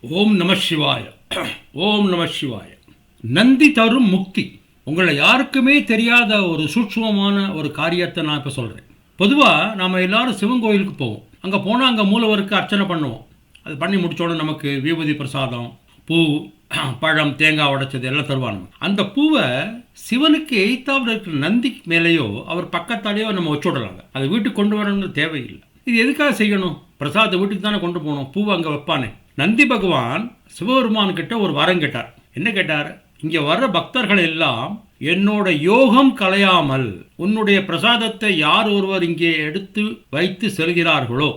ஓம் நம சிவாய. ஓம் நம சிவாய. நந்தி தரும் முக்தி. உங்களை யாருக்குமே தெரியாத ஒரு சூட்சுமமான ஒரு காரியத்தை நான் இப்போ சொல்கிறேன். பொதுவாக நாம் எல்லாரும் சிவன் கோயிலுக்கு போவோம். அங்கே போனால் அங்கே மூலவருக்கு அர்ச்சனை பண்ணுவோம். அது பண்ணி முடித்தோடனே நமக்கு விபூதி பிரசாதம், பூ, பழம், தேங்காய் உடைச்சது எல்லாம் தருவாங்க. அந்த பூவை சிவனுக்கு எய்த்தாவில் இருக்கிற நந்தி மேலேயோ அவர் பக்கத்தாலேயோ நம்ம வச்சு விடலாங்க. அதை வீட்டுக்கு கொண்டு வரணுங்கிற தேவையில்லை. இது எதுக்காக செய்யணும்? பிரசாதத்தை வீட்டுக்கு தானே கொண்டு போகணும். பூவை அங்கே வைப்பானே. நந்தி பகவான் சிவபெருமான் கிட்ட ஒரு வரம் கேட்டார். என்ன கேட்டார்? இங்கே வர்ற பக்தர்கள் எல்லாம் என்னோட யோகம் கலையாமல் உன்னுடைய பிரசாதத்தை யார் ஒருவர் இங்கே எடுத்து வைத்து செல்கிறார்களோ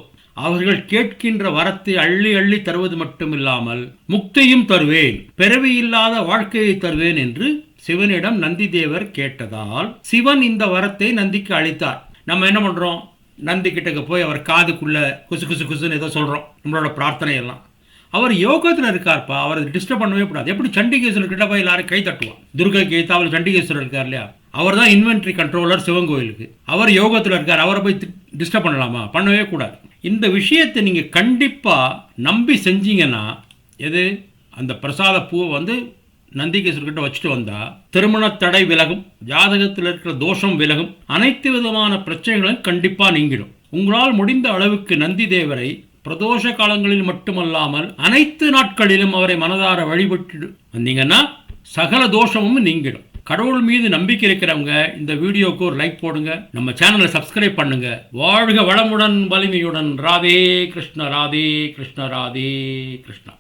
அவர்கள் கேட்கின்ற வரத்தை அள்ளி அள்ளி தருவது மட்டுமில்லாமல் முக்தியும் தருவேன், பிறவியில்லாத வாழ்க்கையை தருவேன் என்று சிவனிடம் நந்தி தேவர் கேட்டதால் சிவன் இந்த வரத்தை நந்திக்கு அளித்தார். நம்ம என்ன பண்றோம்? நந்தி கிட்டக்க போய் அவர் காதுக்குள்ள குசு குசு குசுன்னு ஏதோ சொல்றோம். நம்மளோட பிரார்த்தனை எல்லாம். அவர் யோகத்தில் இருக்கார்ப்பா, அவரை டிஸ்டர்ப் பண்ணவே கூடாது. எப்படி சண்டிகேஸ்வரர் கிட்ட போய் எல்லாரும் கை தட்டுவான். துர்கை கீதாவில் சண்டிகேஸ்வரர் இருக்கார் இல்லையா, அவர் தான் இன்வென்ட்ரி கண்ட்ரோலர் சிவன் கோயிலுக்கு. அவர் யோகத்தில் இருக்கார், அவரை போய் டிஸ்டர்ப் பண்ணலாமா? பண்ணவே கூடாது. இந்த விஷயத்தை நீங்கள் கண்டிப்பாக நம்பி செஞ்சீங்கன்னா, எது அந்த பிரசாத பூவை நந்திகேஸ்வரர்கிட்ட வச்சுட்டு வந்தால் திருமண தடை விலகும், ஜாதகத்தில் இருக்கிற தோஷம் விலகும், அனைத்து விதமான பிரச்சனைகளும் கண்டிப்பாக நீங்கிடும். உங்களால் முடிந்த அளவுக்கு நந்தி தேவரை பிரதோஷ காலங்களில் மட்டுமல்லாமல் அனைத்து நாட்களிலும் அவரை மனதார வழிபட்டு வந்தீங்கன்னா சகல தோஷமும் நீங்கிடும். கடவுள் மீது நம்பிக்கை இருக்கிறவங்க இந்த வீடியோவுக்கு ஒரு லைக் போடுங்க, நம்ம சேனலை சப்ஸ்கிரைப் பண்ணுங்க. வாழ்க வளமுடன், வலிமையுடன். ராதே கிருஷ்ண, ராதே கிருஷ்ண, ராதே கிருஷ்ணா.